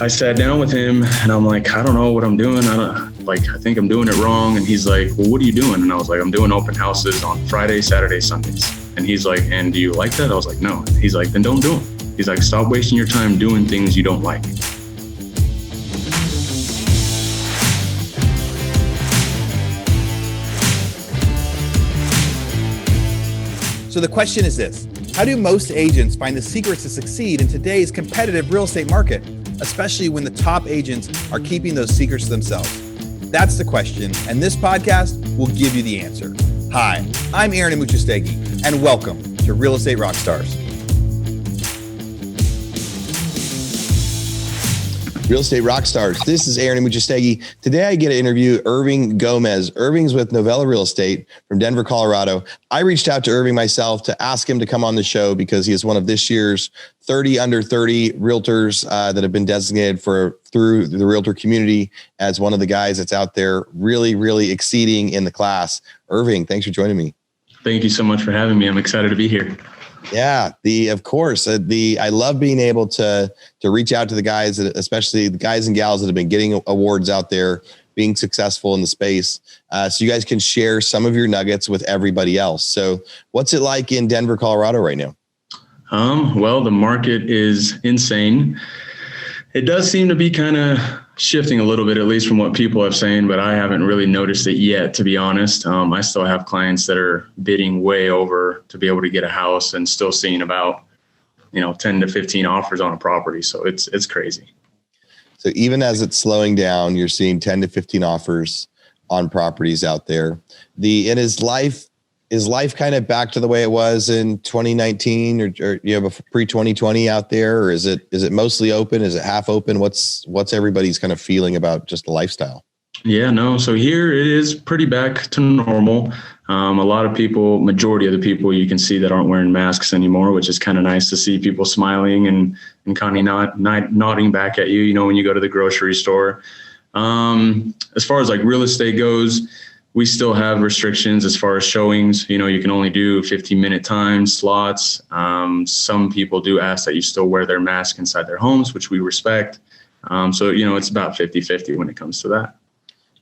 I sat down with him and I'm like, I don't know what I'm doing. I think I'm doing it wrong. And he's like, well, what are you doing? And I was like, I'm doing open houses on Fridays, Saturdays, Sundays. And he's like, and do you like that? I was like, no. He's like, then don't do them. He's like, stop wasting your time doing things you don't like. So the question is this: how do most agents find the secrets to succeed in today's competitive real estate market, especially when the top agents are keeping those secrets to themselves? That's the question, and this podcast will give you the answer. Hi, I'm Aaron Amuchastegui, and welcome to Real Estate Rockstars. Real Estate Rockstars. This is Aaron Amuchastegui. Today I get to interview Irving Gomez. Irving's with Novella Real Estate from Denver, Colorado. I reached out to Irving myself to ask him to come on the show because he is one of this year's 30 under 30 realtors that have been designated through the realtor community as one of the guys that's out there really exceeding in the class. Irving, thanks for joining me. Thank you so much for having me. I'm excited to be here. Yeah, I love being able to reach out to the guys, especially the guys and gals that have been getting awards out there, being successful in the space. So you guys can share some of your nuggets with everybody else. So what's it like in Denver, Colorado right now? Well, the market is insane. It does seem to be kind of shifting a little bit, at least from what people have saying, but I haven't really noticed it yet, to be honest. I still have clients that are bidding way over to be able to get a house and still seeing about, 10 to 15 offers on a property. So it's crazy. So even as it's slowing down, you're seeing 10 to 15 offers on properties out there. Is life kind of back to the way it was in 2019 or pre-2020 out there? Or is it mostly open? Is it half open? What's everybody's kind of feeling about just the lifestyle? Yeah, no. So here it is pretty back to normal. A lot of people, majority of the people you can see that aren't wearing masks anymore, which is kind of nice to see people smiling and kind of nodding back at you, when you go to the grocery store. As far as like real estate goes, we still have restrictions as far as showings. You can only do 15-minute time slots. Some people do ask that you still wear their mask inside their homes, which we respect. So, it's about 50-50 when it comes to that.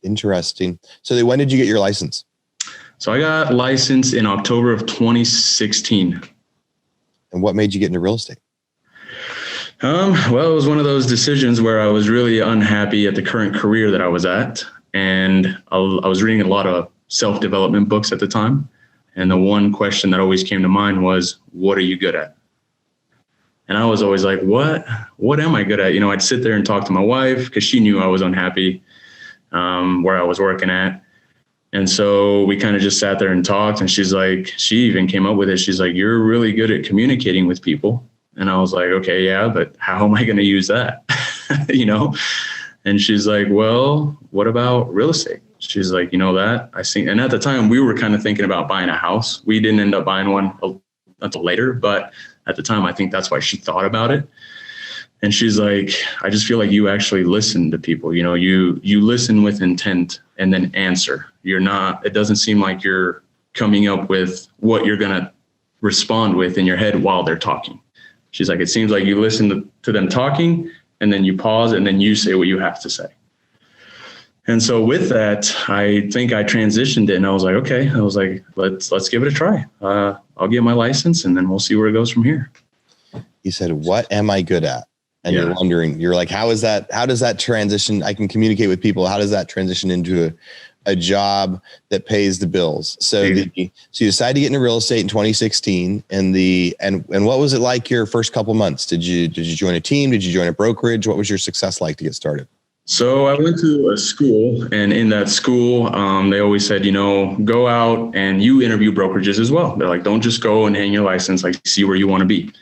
Interesting. So when did you get your license? So I got licensed in October of 2016. And what made you get into real estate? Well, it was one of those decisions where I was really unhappy at the current career that I was at. And I was reading a lot of self-development books at the time. And the one question that always came to mind was, what are you good at? And I was always like, what am I good at? I'd sit there and talk to my wife because she knew I was unhappy where I was working at. And so we kind of just sat there and talked. And she's like, she even came up with it. She's like, you're really good at communicating with people. And I was like, okay, yeah, but how am I going to use that? And she's like, well, what about real estate? She's like, that I see. And at the time we were kind of thinking about buying a house. We didn't end up buying one until later, but at the time, I think that's why she thought about it. And she's like, I just feel like you actually listen to people. You listen with intent and then answer. It doesn't seem like you're coming up with what you're going to respond with in your head while they're talking. She's like, it seems like you listen to them talking and then you pause and then you say what you have to say. And so with that, I think I transitioned it and I was like, okay, let's give it a try. I'll get my license and then we'll see where it goes from here. You said, what am I good at? And You're wondering, you're like, how does that transition? I can communicate with people. How does that transition into a job that pays the bills? So you decided to get into real estate in 2016 and what was it like your first couple months? Did you join a team? Did you join a brokerage? What was your success like to get started? So I went to a school, and in that school, they always said, go out and you interview brokerages as well. They're like, don't just go and hang your license, see where you want to be.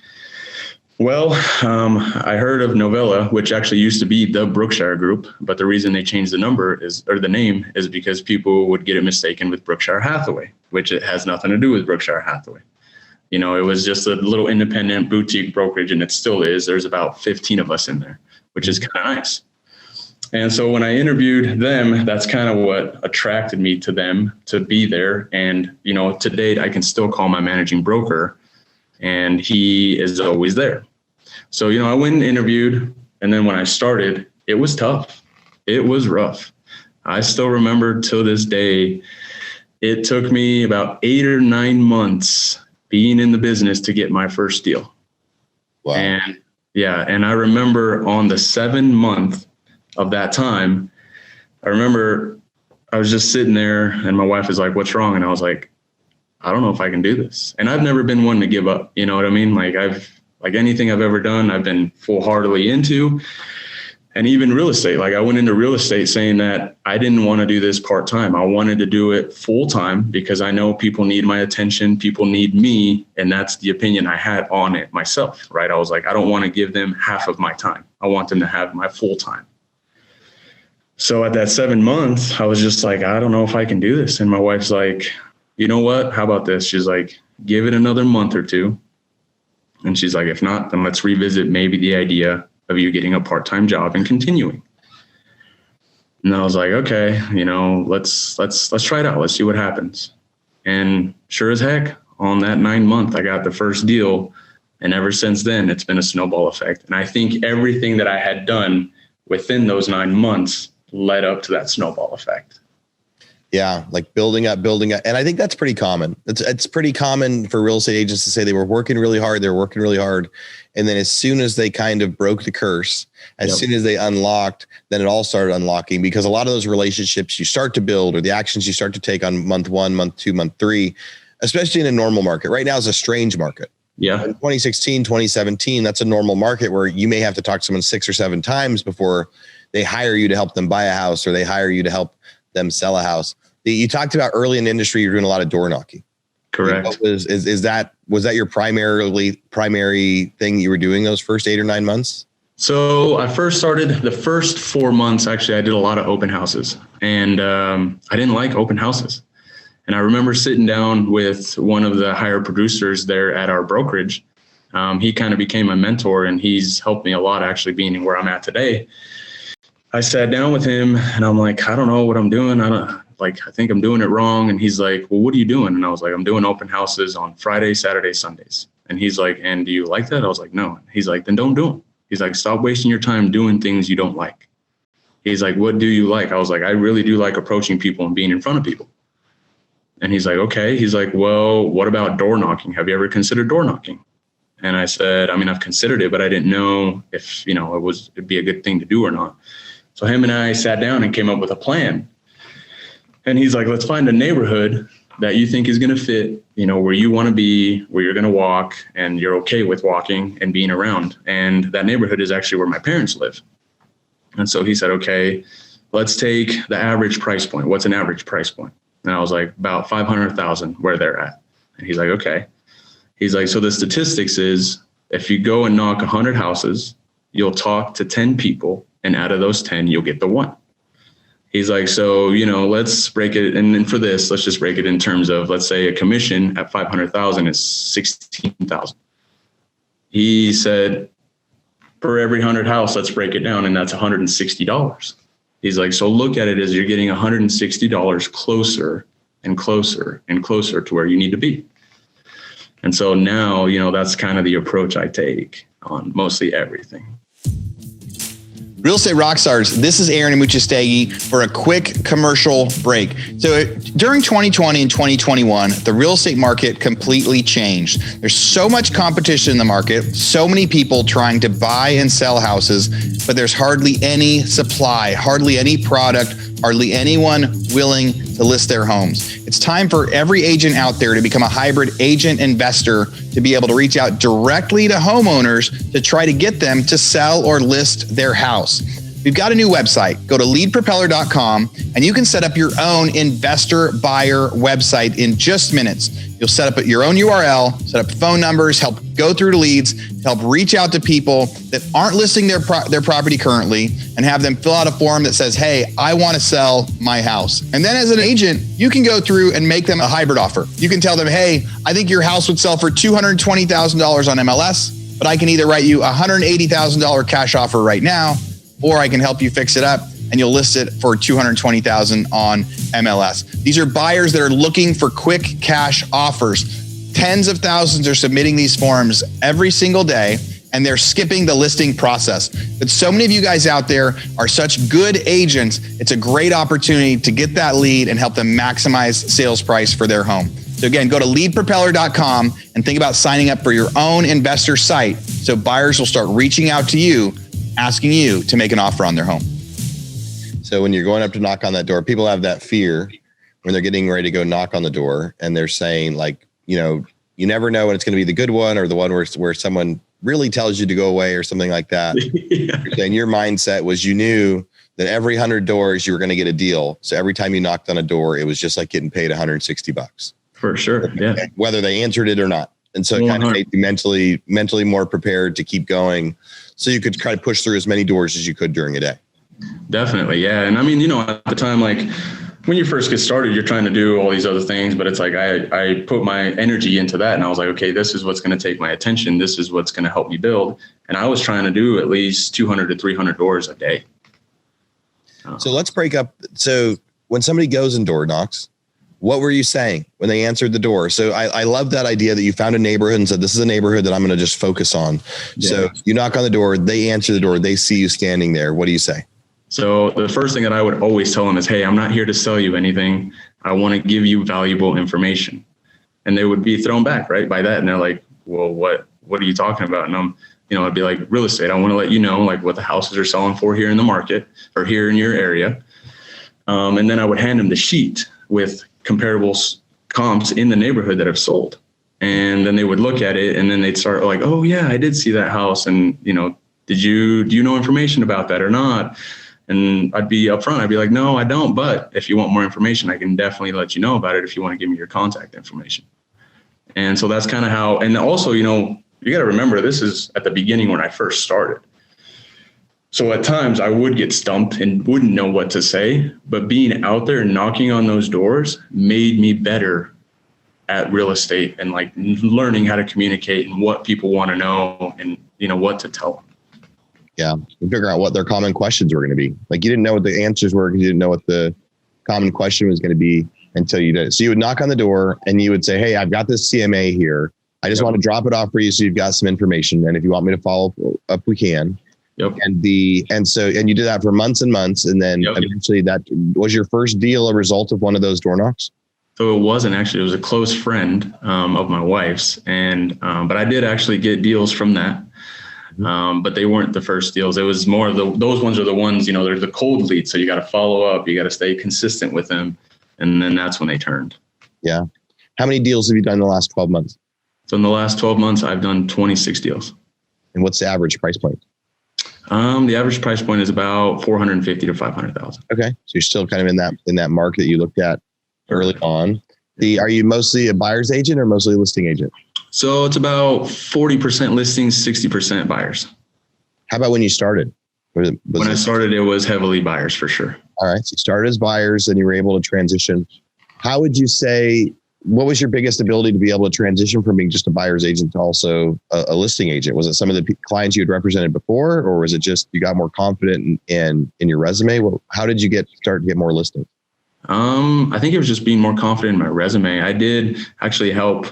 Well, I heard of Novella, which actually used to be the Brookshire Group, but the reason they changed the name is because people would get it mistaken with Berkshire Hathaway, which it has nothing to do with Berkshire Hathaway. It was just a little independent boutique brokerage, and it still is. There's about 15 of us in there, which is kind of nice. And so when I interviewed them, that's kind of what attracted me to them to be there. And, to date, I can still call my managing broker and he is always there. So, I went and interviewed And then when I started, it was tough. It was rough. I still remember till this day, it took me about 8 or 9 months being in the business to get my first deal. Wow. And I remember on the 7th month of that time, I remember I was just sitting there and my wife was like, "What's wrong?" And I was like, "I don't know if I can do this." And I've never been one to give up. You know what I mean? Like anything I've ever done, I've been full-heartedly into. And even real estate, like I went into real estate saying that I didn't want to do this part-time. I wanted to do it full-time because I know people need my attention, people need me. And that's the opinion I had on it myself, right? I was like, I don't want to give them half of my time. I want them to have my full time. So at that 7 months, I was just like, I don't know if I can do this. And my wife's like, "You know what? How about this?" She's like, "Give it another month or two." And she's like, "If not, then let's revisit maybe the idea of you getting a part-time job and continuing." And I was like, okay, let's try it out. Let's see what happens. And sure as heck, on that 9th month, I got the first deal. And ever since then, it's been a snowball effect. And I think everything that I had done within those 9 months led up to that snowball effect. Yeah, like building up. And I think that's pretty common. It's pretty common for real estate agents to say they were working really hard. And then as soon as they kind of broke the curse, as soon as they unlocked, then it all started unlocking, because a lot of those relationships you start to build, or the actions you start to take on month 1, month 2, month 3, especially in a normal market. Right now is a strange market. Yeah. In 2016, 2017, that's a normal market where you may have to talk to someone 6 or 7 times before they hire you to help them buy a house, or they hire you to help them sell a house. You talked about early in the industry, you're doing a lot of door knocking. Correct. Was that your primary thing you were doing those first 8 or 9 months? So I first started the first 4 months. Actually, I did a lot of open houses, and I didn't like open houses. And I remember sitting down with one of the higher producers there at our brokerage. He kind of became my mentor, and he's helped me a lot, actually, being where I'm at today. I sat down with him and I'm like, I don't know what I'm doing. I think I'm doing it wrong. And he's like, "Well, what are you doing?" And I was like, "I'm doing open houses on Fridays, Saturdays, Sundays." And he's like, "And do you like that?" I was like, "No." He's like, "Then don't do them." He's like, "Stop wasting your time doing things you don't like." He's like, "What do you like?" I was like, "I really do like approaching people and being in front of people." And he's like, "Okay." He's like, "Well, what about door knocking? Have you ever considered door knocking?" And I said, I've considered it, but I didn't know if, it'd be a good thing to do or not. So him and I sat down and came up with a plan. And he's like, "Let's find a neighborhood that you think is going to fit, where you want to be, where you're going to walk, and you're okay with walking and being around." And that neighborhood is actually where my parents live. And so he said, "Okay, let's take the average price point. What's an average price point?" And I was like, "About 500,000 where they're at." And he's like, "Okay." He's like, "So the statistics is if you go and knock 100 houses, you'll talk to 10 people, and out of those 10, you'll get the one." He's like, "So, let's break it. And then for this, let's just break it in terms of, let's say a commission at 500,000 is 16,000. He said, for every 100 house, let's break it down. And that's $160. He's like, "So look at it as you're getting $160 closer and closer and closer to where you need to be." And so now, that's kind of the approach I take on mostly everything. Real Estate Rockstars, this is Aaron Amuchastegui for a quick commercial break. So during 2020 and 2021, the real estate market completely changed. There's so much competition in the market, so many people trying to buy and sell houses, but there's hardly any supply, hardly any product, hardly anyone willing to list their homes. It's time for every agent out there to become a hybrid agent investor, to be able to reach out directly to homeowners to try to get them to sell or list their house. We've got a new website. Go to leadpropeller.com and you can set up your own investor buyer website in just minutes. You'll set up your own URL, set up phone numbers, help go through to leads, help reach out to people that aren't listing their property currently, and have them fill out a form that says, "Hey, I want to sell my house." And then as an agent, you can go through and make them a hybrid offer. You can tell them, "Hey, I think your house would sell for $220,000 on MLS, but I can either write you a $180,000 cash offer right now, or I can help you fix it up and you'll list it for $220,000 on MLS." These are buyers that are looking for quick cash offers. Tens of thousands are submitting these forms every single day, and they're skipping the listing process. But so many of you guys out there are such good agents. It's a great opportunity to get that lead and help them maximize sales price for their home. So again, go to leadpropeller.com and think about signing up for your own investor site so buyers will start reaching out to you, asking you to make an offer on their home. So when you're going up to knock on that door, people have that fear when they're getting ready to go knock on the door and they're saying like, you know, you never know when it's going to be the good one or the one where someone really tells you to go away or something like that. Yeah. And your mindset was you knew that every 100 doors you were going to get a deal. So every time you knocked on a door, it was just like getting paid $160. For sure. Yeah. Whether they answered it or not. And so it kind of made you mentally more prepared to keep going so you could try to push through as many doors as you could during a day. Definitely. Yeah. And I mean, you know, at the time, like when you first get started, you're trying to do all these other things, but it's like, I put my energy into that and I was like, okay, this is what's going to take my attention. This is what's going to help me build. And I was trying to do at least 200 to 300 doors a day. So let's break up. So when somebody goes and door knocks, what were you saying when they answered the door? So I love that idea that you found a neighborhood and said, this is a neighborhood that I'm going to just focus on. Yeah. So you knock on the door, they answer the door, they see you standing there. What do you say? So the first thing that I would always tell them is, hey, I'm not here to sell you anything. I want to give you valuable information. And they would be thrown back right by that. And they're like, well, what are you talking about? And I'd be like, real estate. I want to let you know like what the houses are selling for here in the market or here in your area. And then I would hand them the sheet with comparable comps in the neighborhood that have sold. And then they would look at it and then they'd start like, oh yeah, I did see that house. And, you know, do you know information about that or not? And I'd be upfront. I'd be like, no, I don't. But if you want more information, I can definitely let you know about it if you want to give me your contact information. And so that's kind of how, and also, you know, you got to remember this is at the beginning when I first started. So at times I would get stumped and wouldn't know what to say, but being out there and knocking on those doors made me better at real estate and like learning how to communicate and what people want to know and, you know, what to tell them. Yeah. You figure out what their common questions were going to be. Like you didn't know what the answers were because you didn't know what the common question was going to be until you did it. So you would knock on the door and you would say, hey, I've got this CMA here. I just want to drop it off for you so you've got some information. And if you want me to follow up, we can. Yep. And you did that for months and months. And then eventually that was your first deal a result of one of those door knocks? So it wasn't actually, it was a close friend of my wife's. And, but I did actually get deals from that. But they weren't the first deals. It was more of those ones are the ones, you know, they're the cold leads. So you got to follow up, you got to stay consistent with them. And then that's when they turned. Yeah. How many deals have you done in the last 12 months? So in the last 12 months, I've done 26 deals. And what's the average price point? The average price point is about 450 to 500,000. Okay. So you're still kind of in that mark that you looked at early on. Are you mostly a buyer's agent or mostly a listing agent? So it's about 40% listings, 60% buyers. How about when you started? When I started, it was heavily buyers for sure. All right. So you started as buyers and you were able to transition. How would you say, what was your biggest ability to be able to transition from being just a buyer's agent to also a listing agent? Was it some of the clients you had represented before, or was it just you got more confident in your resume? How did you start to get more listings? I think it was just being more confident in my resume. I did actually help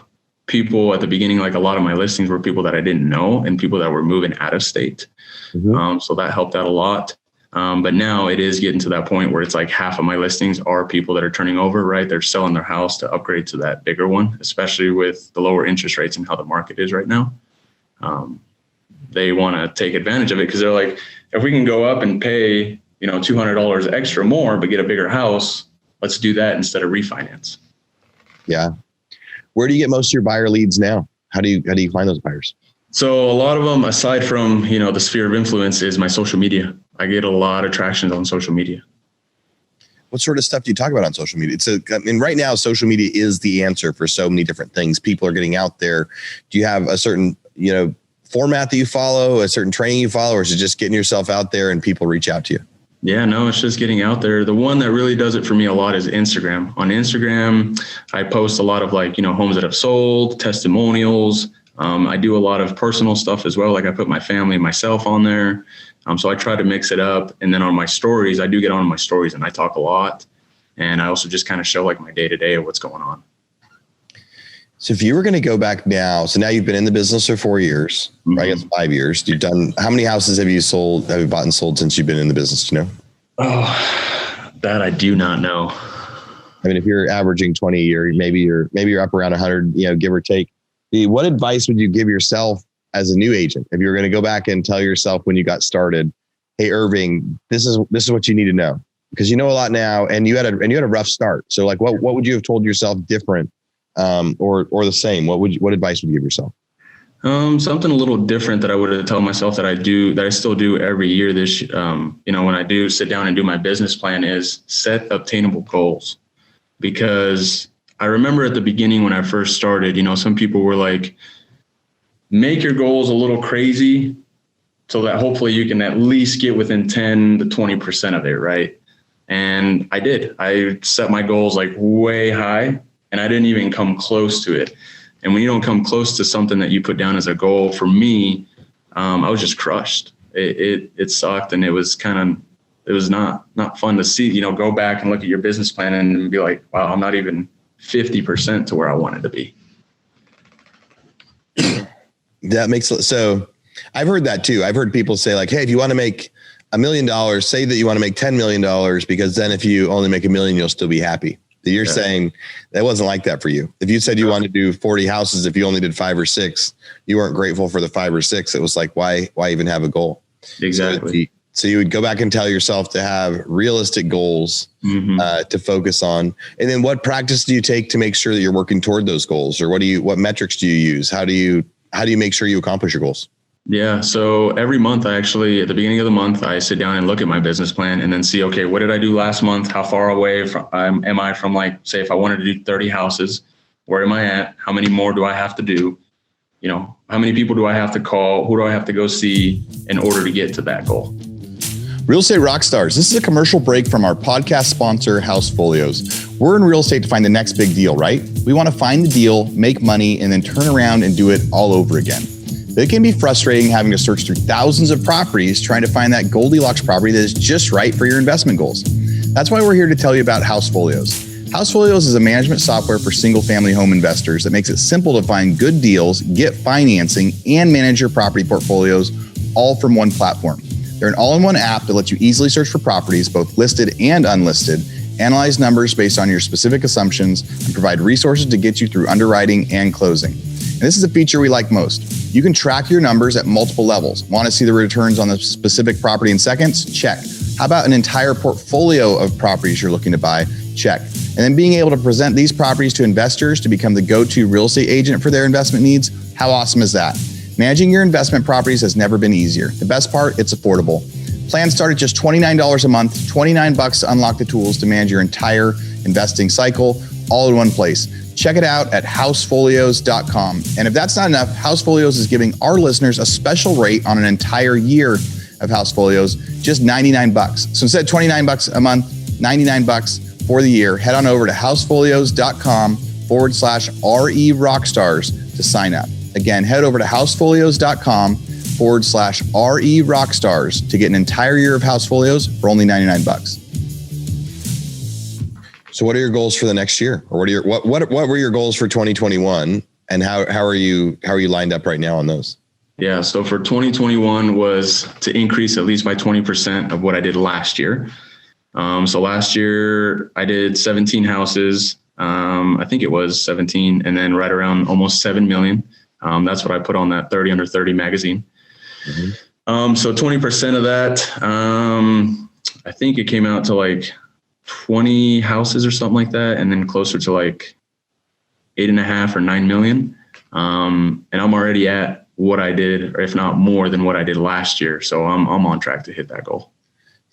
people at the beginning. Like a lot of my listings were people that I didn't know and people that were moving out of state. Mm-hmm. So that helped out a lot. But now it is getting to that point where it's like half of my listings are people that are turning over, right? They're selling their house to upgrade to that bigger one, especially with the lower interest rates and how the market is right now. They want to take advantage of it because they're like, if we can go up and pay, you know, $200 extra more, but get a bigger house, let's do that instead of refinance. Yeah. Where do you get most of your buyer leads now? How do you find those buyers? So a lot of them, aside from, you know, the sphere of influence, is my social media. I get a lot of traction on social media. What sort of stuff do you talk about on social media? Right now, social media is the answer for so many different things. People are getting out there. Do you have a certain, you know, format that you follow, a certain training you follow, or is it just getting yourself out there and people reach out to you? Yeah, no, it's just getting out there. The one that really does it for me a lot is Instagram. On Instagram, I post a lot of like, you know, homes that have sold, testimonials. I do a lot of personal stuff as well. Like I put my family and myself on there. So I try to mix it up. And then on my stories, I do get on my stories and I talk a lot. And I also just kind of show like my day-to-day of what's going on. So if you were going to go back now, so now you've been in the business for 4 years, or I guess 5 years. You've done, how many houses have you bought and sold since you've been in the business? Do you know? Oh, that I do not know. I mean, if you're averaging 20 a year, maybe you're up around 100, give or take. What advice would you give yourself as a new agent? If you were going to go back and tell yourself when you got started, hey, Irving, this is what you need to know, because you know a lot now, and you had a rough start. So like, what would you have told yourself different, or the same? What advice would you give yourself? Something a little different that I would tell myself that I still do every year. When I do sit down and do my business plan, is set obtainable goals. Because I remember at the beginning when I first started, some people were like, make your goals a little crazy so that hopefully you can at least get within 10 to 20% of it, right? And I did. I set my goals like way high, and I didn't even come close to it. And when you don't come close to something that you put down as a goal, for me, I was just crushed. It sucked, and it was not fun to see, go back and look at your business plan and be like, wow, I'm not even 50% to where I wanted to be. That makes, so I've heard that too. I've heard people say like, hey, if you want to make $1 million, say that you want to make $10 million, because then if you only make $1 million, you'll still be happy. You're saying that wasn't like that for you. If you said you wanted to do 40 houses, if you only did 5 or 6, you weren't grateful for the 5 or 6. It was like, why even have a goal? Exactly. So you would go back and tell yourself to have realistic goals to focus on. And then what practice do you take to make sure that you're working toward those goals? Or what metrics do you use? How do you make sure you accomplish your goals? Yeah. So every month, at the beginning of the month, I sit down and look at my business plan and then see, okay, what did I do last month? How far away am I from, like, say, if I wanted to do 30 houses, where am I at? How many more do I have to do? How many people do I have to call? Who do I have to go see in order to get to that goal? Real Estate Rockstars. This is a commercial break from our podcast sponsor, Housefolios. We're in real estate to find the next big deal, right? We want to find the deal, make money, and then turn around and do it all over again. But it can be frustrating having to search through thousands of properties trying to find that Goldilocks property that is just right for your investment goals. That's why we're here to tell you about Housefolios. Housefolios is a management software for single-family home investors that makes it simple to find good deals, get financing, and manage your property portfolios all from one platform. They're an all-in-one app that lets you easily search for properties, both listed and unlisted, analyze numbers based on your specific assumptions, and provide resources to get you through underwriting and closing. And this is a feature we like most. You can track your numbers at multiple levels. Want to see the returns on the specific property in seconds? Check. How about an entire portfolio of properties you're looking to buy? Check. And then being able to present these properties to investors to become the go-to real estate agent for their investment needs. How awesome is that? Managing your investment properties has never been easier. The best part, it's affordable. Plans start at just $29 a month, $29 to unlock the tools to manage your entire investing cycle, all in one place. Check it out at housefolios.com. And if that's not enough, Housefolios is giving our listeners a special rate on an entire year of Housefolios, just $99. So instead of $29 a month, $99 for the year. Head on over to housefolios.com/RE Rockstars to sign up. Again, head over to housefolios.com/RE Rockstars to get an entire year of Housefolios for only $99. So what are your goals for the next year? Or what were your goals for 2021, and how are you lined up right now on those? Yeah. So for 2021 was to increase at least by 20% of what I did last year. So last year I did 17 houses. I think it was 17, and then right around almost 7 million. That's what I put on that 30 under 30 magazine. So 20% of that, I think it came out to like 20 houses or something like that. And then closer to like 8.5 or 9 million. And I'm already at what I did, or if not more than what I did last year. So I'm on track to hit that goal.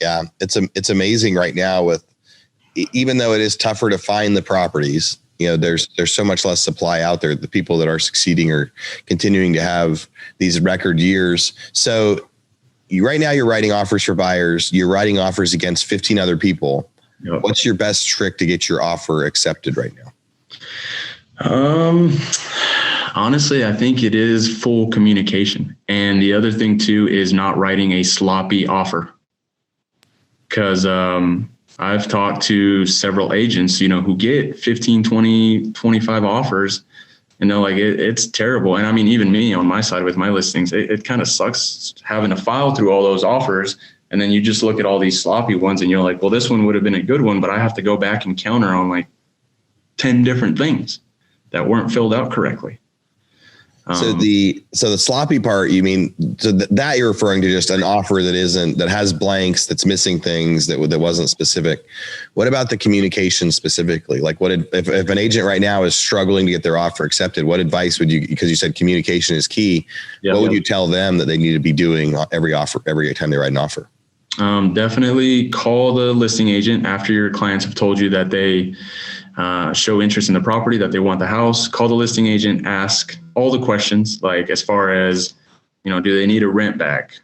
Yeah. It's amazing right now with, even though it is tougher to find the properties, there's so much less supply out there. The people that are succeeding are continuing to have these record years. So right now you're writing offers for buyers. You're writing offers against 15 other people. Yep. What's your best trick to get your offer accepted right now? Honestly, I think it is full communication. And the other thing too is not writing a sloppy offer. Because I've talked to several agents, who get 15, 20, 25 offers, And they're like, it's terrible. And I mean, even me on my side with my listings, it kind of sucks having to file through all those offers. And then you just look at all these sloppy ones and you're like, well, this one would have been a good one, but I have to go back and counter on like 10 different things that weren't filled out correctly. So the sloppy part, you mean, so that you're referring to just an offer that has blanks, that's missing things that wasn't specific. What about the communication specifically? Like if an agent right now is struggling to get their offer accepted, what advice would you, because you said communication is key. What would you tell them that they need to be doing every time they write an offer? Definitely call the listing agent after your clients have told you that they show interest in the property, that they want the house. Call the listing agent, ask all the questions, like as far as, do they need a rent back?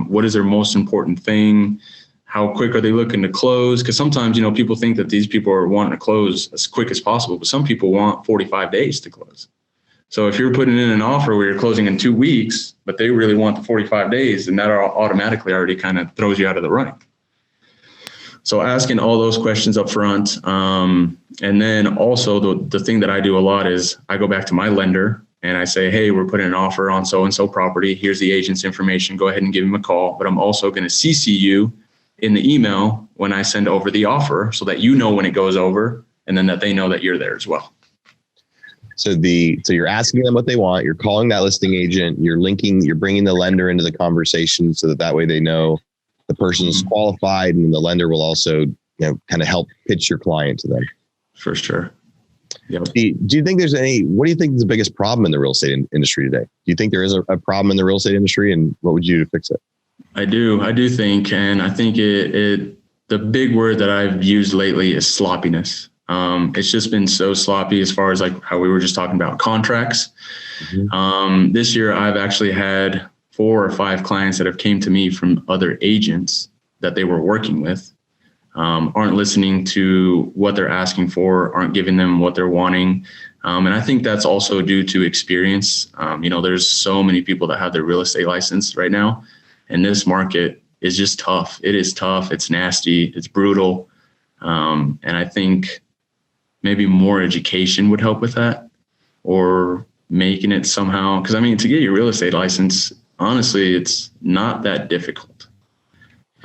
What is their most important thing? How quick are they looking to close? Because sometimes, people think that these people are wanting to close as quick as possible, but some people want 45 days to close. So if you're putting in an offer where you're closing in 2 weeks, but they really want the 45 days, then that automatically already kind of throws you out of the running. So asking all those questions up front. And then also the thing that I do a lot is I go back to my lender and I say, hey, we're putting an offer on so-and-so property. Here's the agent's information. Go ahead and give him a call. But I'm also going to CC you in the email when I send over the offer so that you know when it goes over and then that they know that you're there as well. So you're asking them what they want. You're calling that listing agent. You're bringing the lender into the conversation so that way they know the person's qualified, and the lender will also, kind of help pitch your client to them. For sure. Yep. Do you think what do you think is the biggest problem in the real estate industry today? Do you think there is a problem in the real estate industry, and what would you do to fix it? I do think, and I think the big word that I've used lately is sloppiness. It's just been so sloppy as far as like how we were just talking about contracts. Mm-hmm. This year I've actually had 4 or 5 clients that have came to me from other agents that they were working with, aren't listening to what they're asking for, aren't giving them what they're wanting. And I think that's also due to experience. There's so many people that have their real estate license right now, and this market is just tough. It is tough. It's nasty. It's brutal. And I think maybe more education would help with that, or making it somehow, because to get your real estate license, honestly, it's not that difficult.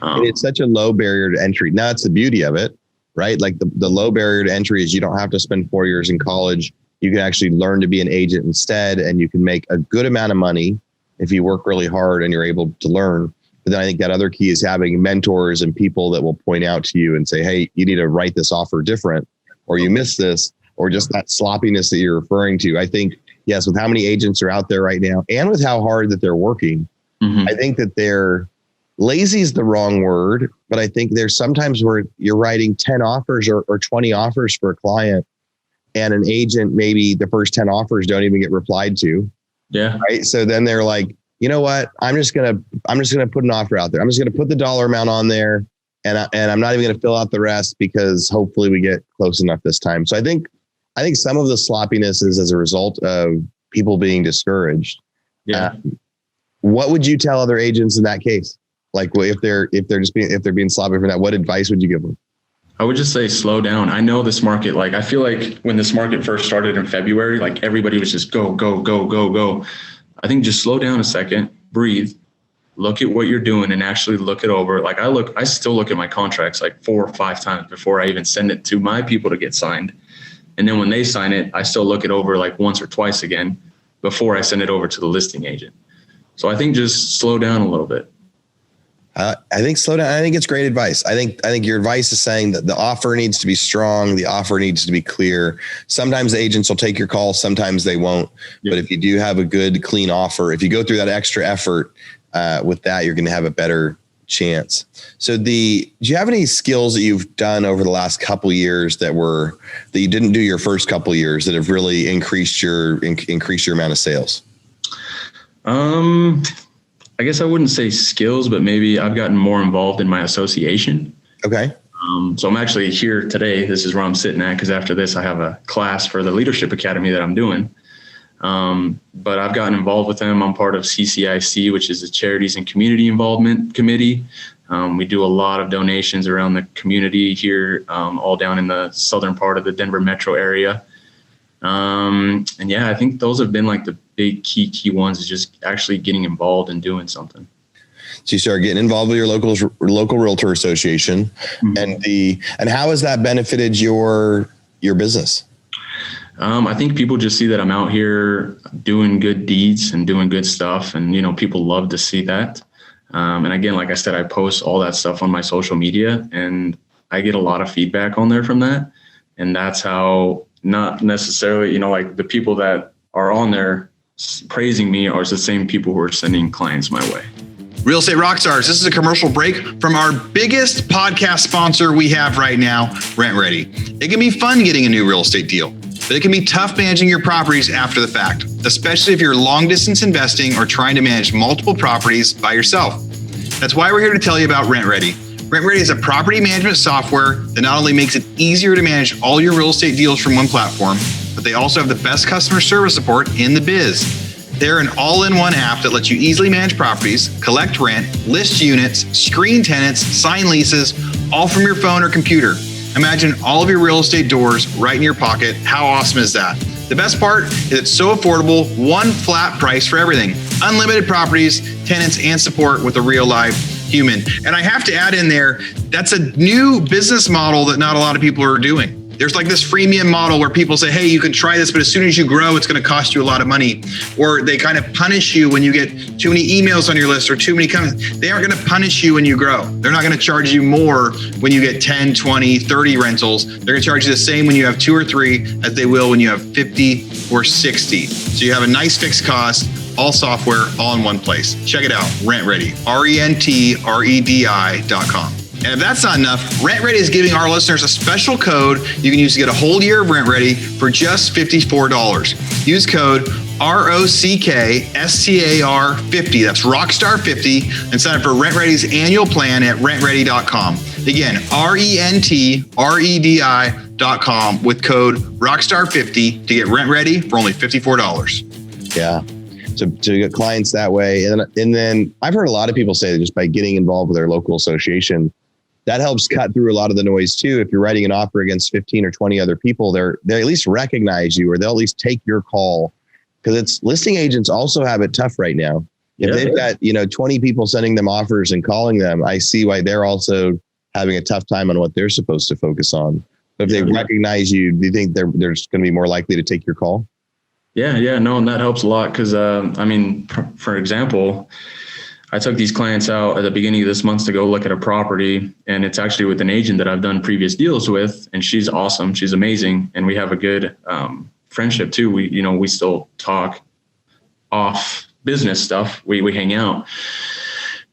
And it's such a low barrier to entry. Now, that's the beauty of it, right? Like the low barrier to entry is you don't have to spend 4 years in college. You can actually learn to be an agent instead, and you can make a good amount of money if you work really hard and you're able to learn. But then I think that other key is having mentors and people that will point out to you and say, hey, you need to write this offer different, or you missed this, or just that sloppiness that you're referring to. I think, yes, with how many agents are out there right now and with how hard that they're working, I think that they're lazy is the wrong word, but I think there's sometimes where you're writing 10 offers or 20 offers for a client, and an agent, maybe the first 10 offers don't even get replied to. Yeah. Right. So then they're like, you know what? I'm just going to put an offer out there. I'm just going to put the dollar amount on there, and I'm not even going to fill out the rest because hopefully we get close enough this time. So I think some of the sloppiness is as a result of people being discouraged. Yeah. What would you tell other agents in that case? Like, if they're being sloppy for that, what advice would you give them? I would just say slow down. I know this market, like I feel like when this market first started in February, like everybody was just go, go, go, go, go. I think just slow down a second, breathe, look at what you're doing and actually look it over. Like I still look at my contracts like 4 or 5 times before I even send it to my people to get signed. And then when they sign it, I still look it over like once or twice again before I send it over to the listing agent. So I think just slow down a little bit. I think slow down. I think it's great advice. I think your advice is saying that the offer needs to be strong. The offer needs to be clear. Sometimes the agents will take your call. Sometimes they won't. Yep. But if you do have a good, clean offer, if you go through that extra effort with that, you're going to have a better chance. So do you have any skills that you've done over the last couple of years that you didn't do your first couple of years that have really increased your amount of sales? I guess I wouldn't say skills, but maybe I've gotten more involved in my association. Okay. So I'm actually here today. This is where I'm sitting at, because after this, I have a class for the Leadership Academy that I'm doing. But I've gotten involved with them. I'm part of CCIC, which is the Charities and Community Involvement Committee. We do a lot of donations around the community here, all down in the southern part of the Denver metro area. And yeah, I think those have been like the big key ones, is just actually getting involved and doing something. So you start getting involved with your local realtor association, and how has that benefited your business? I think people just see that I'm out here doing good deeds and doing good stuff. And, people love to see that. And again, like I said, I post all that stuff on my social media, and I get a lot of feedback on there from that. And that's how, not necessarily, like the people that are on there praising me are the same people who are sending clients my way. Real Estate Rockstars, this is a commercial break from our biggest podcast sponsor we have right now, Rent Ready. It can be fun getting a new real estate deal, but it can be tough managing your properties after the fact, especially if you're long distance investing or trying to manage multiple properties by yourself. That's why we're here to tell you about Rent Ready. Rent Ready is a property management software that not only makes it easier to manage all your real estate deals from one platform, but they also have the best customer service support in the biz. They're an all-in-one app that lets you easily manage properties, collect rent, list units, screen tenants, sign leases, all from your phone or computer. Imagine all of your real estate doors right in your pocket. How awesome is that? The best part is it's so affordable, one flat price for everything. Unlimited properties, tenants, and support with a real live human. And I have to add in there, that's a new business model that not a lot of people are doing. There's like this freemium model where people say, hey, you can try this, but as soon as you grow, it's going to cost you a lot of money. Or they kind of punish you when you get too many emails on your list or too many comments. They aren't going to punish you when you grow. They're not going to charge you more when you get 10, 20, 30 rentals. They're going to charge you the same when you have 2 or 3 as they will when you have 50 or 60. So you have a nice fixed cost, all software, all in one place. Check it out, Rent Ready, RENTREDI.com. And if that's not enough, Rent Ready is giving our listeners a special code you can use to get a whole year of Rent Ready for just $54. Use code ROCKSTAR50, that's Rockstar50, and sign up for Rent Ready's annual plan at rentready.com. Again, RENTREDI.com with code Rockstar50 to get Rent Ready for only $54. Yeah. To get clients that way. And then I've heard a lot of people say that just by getting involved with their local association, that helps cut through a lot of the noise too. If you're writing an offer against 15 or 20 other people, they at least recognize you, or they'll at least take your call, because it's listing agents also have it tough right now. If they've got, 20 people sending them offers and calling them, I see why they're also having a tough time on what they're supposed to focus on. But if they recognize you, do you think they're just going to be more likely to take your call? Yeah, no, and that helps a lot because, for example, I took these clients out at the beginning of this month to go look at a property, and it's actually with an agent that I've done previous deals with, and she's awesome. She's amazing. And we have a good friendship too. We still talk off business stuff. We hang out.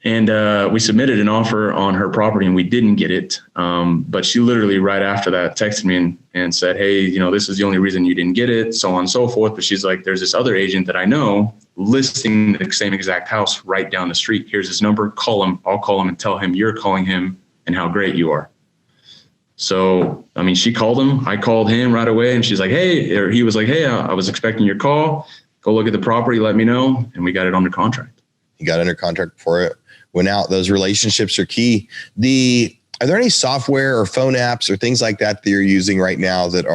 And we submitted an offer on her property and we didn't get it. But she literally right after that texted me and said, hey, this is the only reason you didn't get it, so on and so forth. But she's like, there's this other agent that I know listing the same exact house right down the street. Here's his number. Call him. I'll call him and tell him you're calling him and how great you are. So, she called him. I called him right away and she's like, hey, or he was like, hey, I was expecting your call. Go look at the property. Let me know. And we got it under contract. You got under contract before it went out. Those relationships are key. Are there any software or phone apps or things like that you're using right now that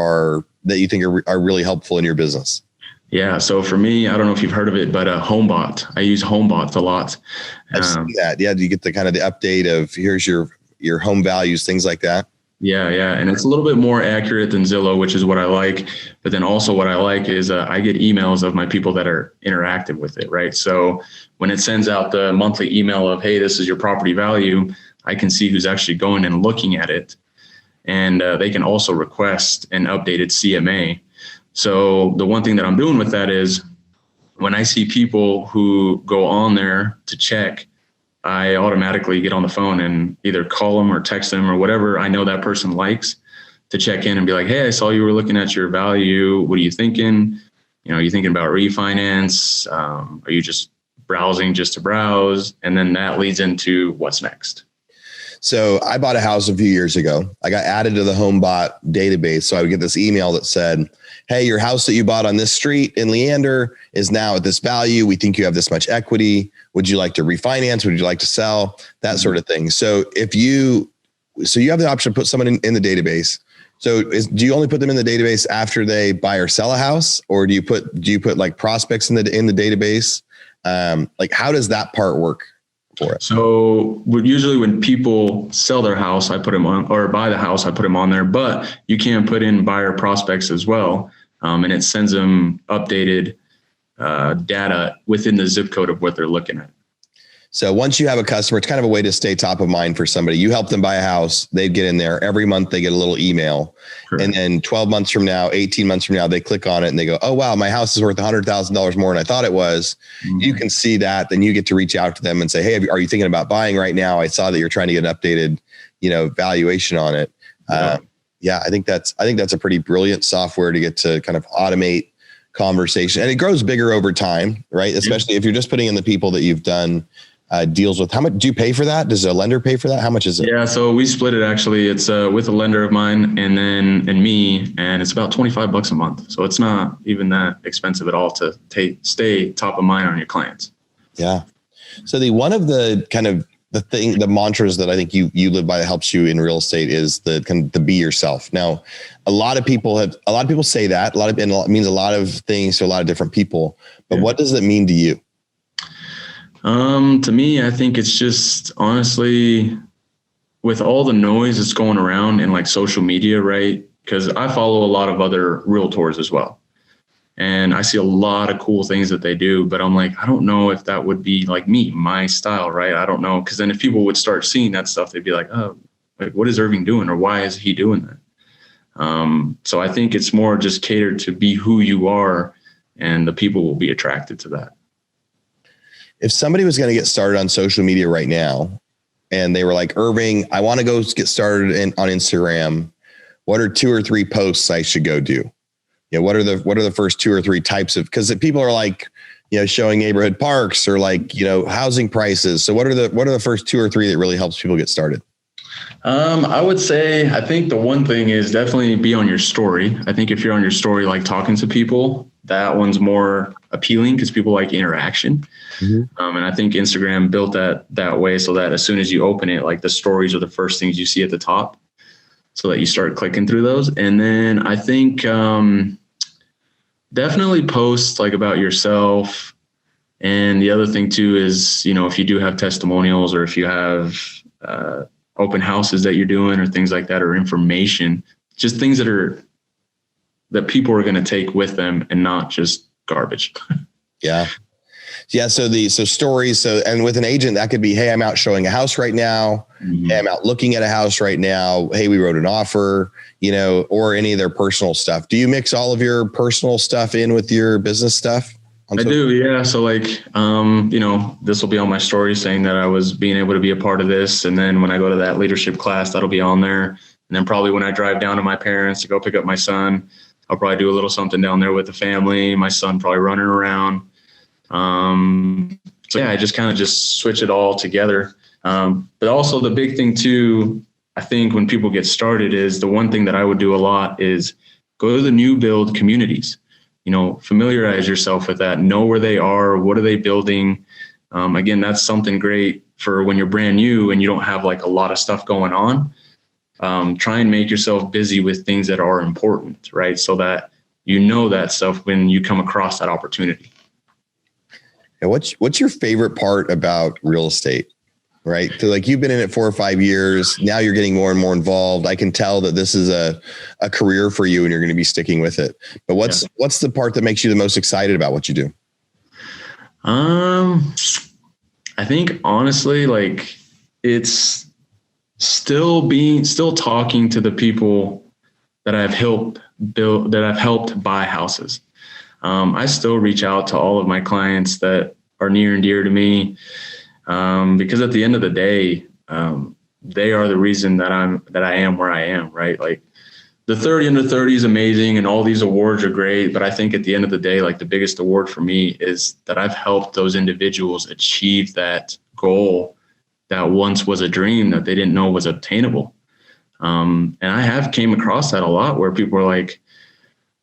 you think are really helpful in your business? Yeah. So for me, I don't know if you've heard of it, but HomeBot. I use HomeBot a lot. I've seen that. Yeah. Do you get the kind of the update of here's your home values, things like that? Yeah. And it's a little bit more accurate than Zillow, which is what I like. But then also what I like is I get emails of my people that are interactive with it, right? So when it sends out the monthly email of, hey, this is your property value, I can see who's actually going and looking at it. And they can also request an updated CMA. So the one thing that I'm doing with that is when I see people who go on there to check, I automatically get on the phone and either call them or text them or whatever I know that person likes to check in and be like, hey, I saw you were looking at your value. What are you thinking? Are you thinking about refinance? Are you just browsing just to browse? And then that leads into what's next. So I bought a house a few years ago. I got added to the HomeBot database. So I would get this email that said, hey, your house that you bought on this street in Leander is now at this value. We think you have this much equity. Would you like to refinance? Would you like to sell? That sort of thing. So you have the option to put someone in the database So do you only put them in the database after they buy or sell a house, or do you put like prospects in the database? Like how does that part work for it? So usually when people sell their house, I put them on, or buy the house, I put them on there, but you can put in buyer prospects as well. And it sends them updated data within the zip code of what they're looking at. So once you have a customer, it's kind of a way to stay top of mind for somebody. You help them buy a house, they get in there every month, they get a little email. Correct. And then 12 months from now, 18 months from now, they click on it and they go, oh, wow, my house is worth $100,000 more than I thought it was. Mm-hmm. You can see that. Then you get to reach out to them and say, hey, are you thinking about buying right now? I saw that you're trying to get an updated, valuation on it. I think that's a pretty brilliant software to get to kind of automate conversation, and it grows bigger over time, right? Especially if you're just putting in the people that you've done deals with. How much do you pay for that? Does a lender pay for that? How much is it? Yeah, so we split it actually. It's with a lender of mine and me, and it's about $25 a month. So it's not even that expensive at all to stay top of mind on your clients. Yeah. So one of the kind of the mantras that I think you live by that helps you in real estate is the be yourself. Now, a lot of people say that and it means a lot of things to a lot of different people, but what does it mean to you? To me, I think it's just honestly, with all the noise that's going around in like social media, right? Because I follow a lot of other realtors as well. And I see a lot of cool things that they do, but I'm like, I don't know if that would be like my style, right? I don't know. Because then if people would start seeing that stuff, they'd be like, oh, like, what is Irving doing? Or why is he doing that? So I think it's more just catered to be who you are, and the people will be attracted to that. If somebody was going to get started on social media right now and they were like, Irving, I want to go get started on Instagram, what are 2 or 3 posts I should go do? What are the first 2 or 3 types of, because people are like, showing neighborhood parks or like, housing prices. So what are the first 2 or 3 that really helps people get started? I would say, I think the one thing is definitely be on your story. I think if you're on your story, like talking to people, that one's more appealing because people like interaction. Mm-hmm. And I think Instagram built that way so that as soon as you open it, like the stories are the first things you see at the top, so that you start clicking through those. And then I think definitely post like about yourself. And the other thing too is, if you do have testimonials or if you have open houses that you're doing or things like that, or information, just things that people are going to take with them and not just garbage. Yeah. Yeah. So stories. And with an agent, that could be, hey, I'm out showing a house right now. Mm-hmm. Hey, I'm out looking at a house right now. Hey, we wrote an offer, or any of their personal stuff. Do you mix all of your personal stuff in with your business stuff? I do. Yeah. So like, this will be on my story saying that I was being able to be a part of this. And then when I go to that leadership class, that'll be on there. And then probably when I drive down to my parents to go pick up my son, I'll probably do a little something down there with the family, my son probably running around. So yeah, I just kind of switch it all together. But also the big thing too, I think when people get started is the one thing that I would do a lot is go to the new build communities, familiarize yourself with that, know where they are, what are they building? Again, that's something great for when you're brand new and you don't have like a lot of stuff going on. Try and make yourself busy with things that are important, right? So that that stuff when you come across that opportunity. And what's your favorite part about real estate, right? So like you've been in it 4 or 5 years. Now you're getting more and more involved. I can tell that this is a career for you and you're going to be sticking with it. But what's the part that makes you the most excited about what you do? I think honestly, like it's still talking to the people that I've helped build, that I've helped buy houses. I still reach out to all of my clients that are near and dear to me, because at the end of the day, they are the reason that I am where I am, right? Like the 30 under 30 is amazing and all these awards are great. But I think at the end of the day, like the biggest award for me is that I've helped those individuals achieve that goal that once was a dream that they didn't know was obtainable. And I have came across that a lot where people are like,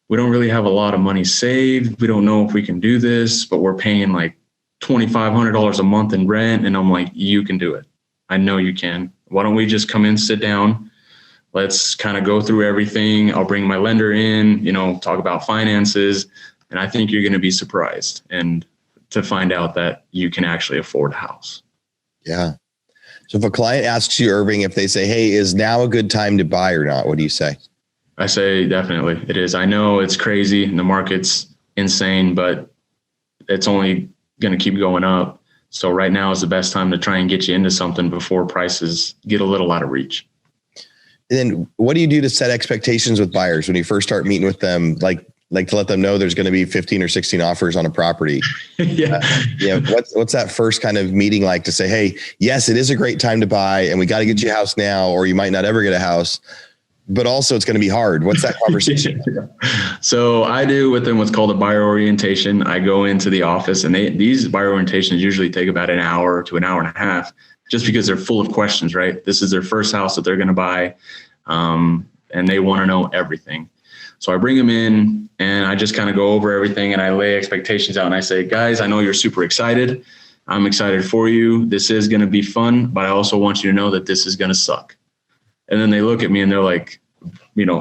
we don't really have a lot of money saved. We don't know if we can do this, but we're paying like $2,500 a month in rent. And I'm like, you can do it. I know you can. Why don't we just come in, sit down? Let's kind of go through everything. I'll bring my lender in, talk about finances. And I think you're going to be surprised and to find out that you can actually afford a house. Yeah. So if a client asks you, Irving, if they say, hey, is now a good time to buy or not? What do you say? I say definitely it is. I know it's crazy and the market's insane, but it's only going to keep going up. So right now is the best time to try and get you into something before prices get a little out of reach. And then what do you do to set expectations with buyers when you first start meeting with them? Like to let them know there's going to be 15 or 16 offers on a property. Yeah. What's that first kind of meeting like to say, hey, yes, it is a great time to buy and we got to get you a house now, or you might not ever get a house, but also it's going to be hard. What's that conversation? So I do with them what's called a buyer orientation. I go into the office and these buyer orientations usually take about an hour to an hour and a half, just because they're full of questions, right? This is their first house that they're going to buy. And they want to know everything. So I bring them in and I just kind of go over everything and I lay expectations out and I say, guys, I know you're super excited. I'm excited for you. This is going to be fun, but I also want you to know that this is going to suck. And then they look at me and they're like,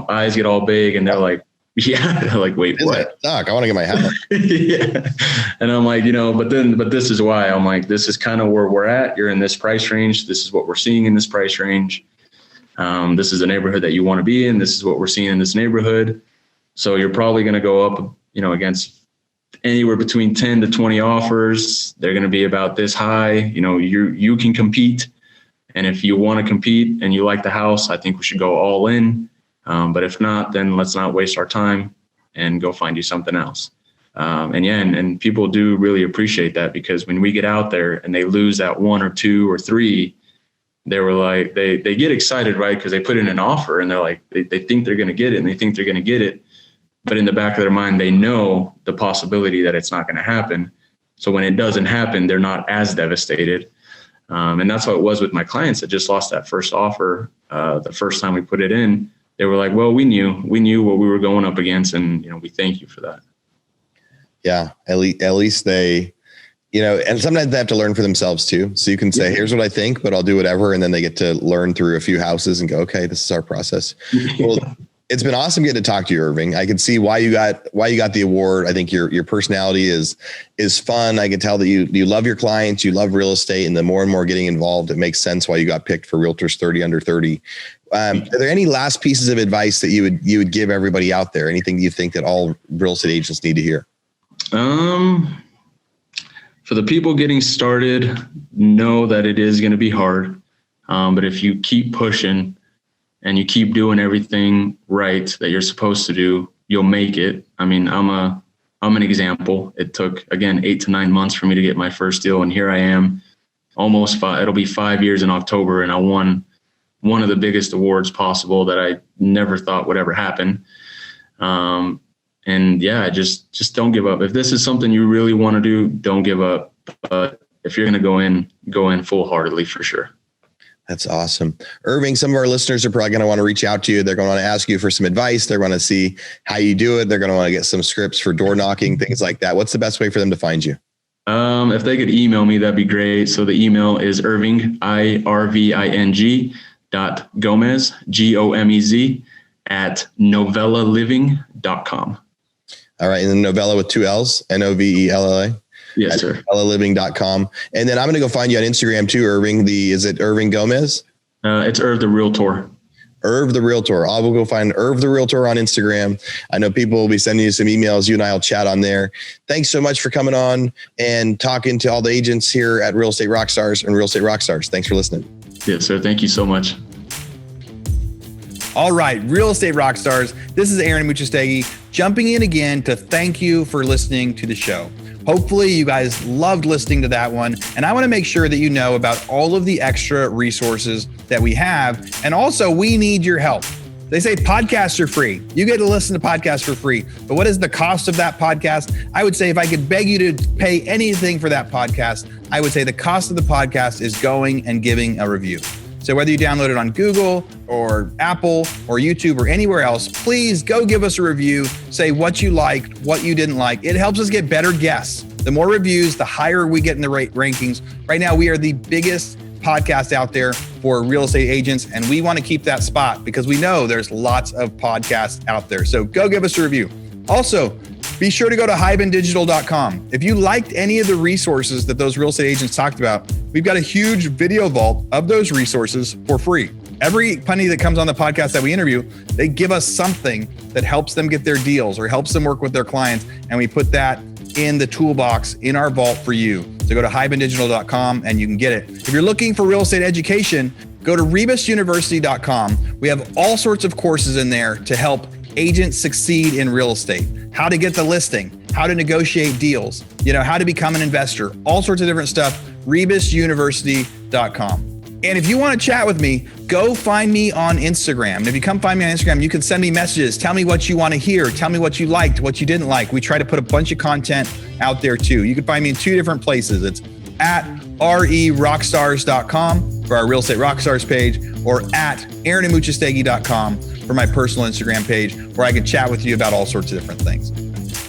eyes get all big and they're like, yeah, they're like, wait, what? Suck. I want to get my house. Yeah. And I'm like, but this is why. I'm like, this is kind of where we're at. You're in this price range. This is what we're seeing in this price range. This is the neighborhood that you want to be in. This is what we're seeing in this neighborhood. So you're probably going to go up, against anywhere between 10 to 20 offers. They're going to be about this high. You can compete. And if you want to compete and you like the house, I think we should go all in. But if not, then let's not waste our time and go find you something else. And people do really appreciate that, because when we get out there and they lose that 1 or 2 or 3, they were like, they get excited, right? Because they put in an offer and they're like, they think they're going to get it and they think they're going to get it. But in the back of their mind, they know the possibility that it's not going to happen. So when it doesn't happen, they're not as devastated. And that's how it was with my clients that just lost that first offer. The first time we put it in, they were like, well, we knew what we were going up against. And, we thank you for that. Yeah. At least they, and sometimes they have to learn for themselves too. So you can say, here's what I think, but I'll do whatever. And then they get to learn through a few houses and go, okay, this is our process. Well, it's been awesome getting to talk to you, Irving. I can see why you got the award. I think your personality is fun. I can tell that you love your clients, you love real estate, and the more and more getting involved, it makes sense why you got picked for Realtors 30 Under 30. Are there any last pieces of advice that you would give everybody out there? Anything you think that all real estate agents need to hear? For the people getting started, know that it is going to be hard. But if you keep pushing and you keep doing everything right that you're supposed to do, you'll make it. I mean, I'm an example. It took, again, 8 to 9 months for me to get my first deal. And here I am almost 5. It'll be 5 years in October. And I won one of the biggest awards possible that I never thought would ever happen. And yeah, just don't give up. If this is something you really want to do, don't give up. But if you're going to go in full heartedly for sure. That's awesome. Irving, some of our listeners are probably going to want to reach out to you. They're going to want to ask you for some advice. They're going to see how you do it. They're going to want to get some scripts for door knocking, things like that. What's the best way for them to find you? If they could email me, that'd be great. So the email is Irving, IRVING .Gomez, GOMEZ @novellaliving.com. All right. And then Novella with 2 L's, NOVELLA. Yes, sir. novellaliving.com. And then I'm going to go find you on Instagram too, Irving. Is it Irving Gomez? It's Irv the Realtor. Irv the Realtor. I will go find Irv the Realtor on Instagram. I know people will be sending you some emails. You and I will chat on there. Thanks so much for coming on and talking to all the agents here at Real Estate Rockstars and Real Estate Rockstars. Thanks for listening. Yes, sir. Thank you so much. All right, Real Estate Rockstars. This is Aaron Muchastegui jumping in again to thank you for listening to the show. Hopefully you guys loved listening to that one. And I want to make sure that you know about all of the extra resources that we have. And also, we need your help. They say podcasts are free. You get to listen to podcasts for free. But what is the cost of that podcast? I would say if I could beg you to pay anything for that podcast, I would say the cost of the podcast is going and giving a review. So whether you download it on Google or Apple or YouTube or anywhere else, please go give us a review. Say what you liked, what you didn't like. It helps us get better guests. The more reviews, the higher we get in the rankings. Right now, we are the biggest podcast out there for real estate agents, and we want to keep that spot because we know there's lots of podcasts out there. So go give us a review. Also, be sure to go to hibandigital.com. If you liked any of the resources that those real estate agents talked about, we've got a huge video vault of those resources for free. Every penny that comes on the podcast that we interview, they give us something that helps them get their deals or helps them work with their clients. And we put that in the toolbox in our vault for you. So go to hibandigital.com and you can get it. If you're looking for real estate education, go to rebusuniversity.com. We have all sorts of courses in there to help agents succeed in real estate, how to get the listing, how to negotiate deals, how to become an investor, all sorts of different stuff, rebusuniversity.com. And if you want to chat with me, go find me on Instagram. And if you come find me on Instagram, you can send me messages. Tell me what you want to hear. Tell me what you liked, what you didn't like. We try to put a bunch of content out there too. You can find me in two different places. It's at rerockstars.com for our Real Estate Rockstars page, or at aaronamuchastegui.com for my personal Instagram page, where I can chat with you about all sorts of different things.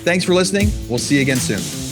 Thanks for listening. We'll see you again soon.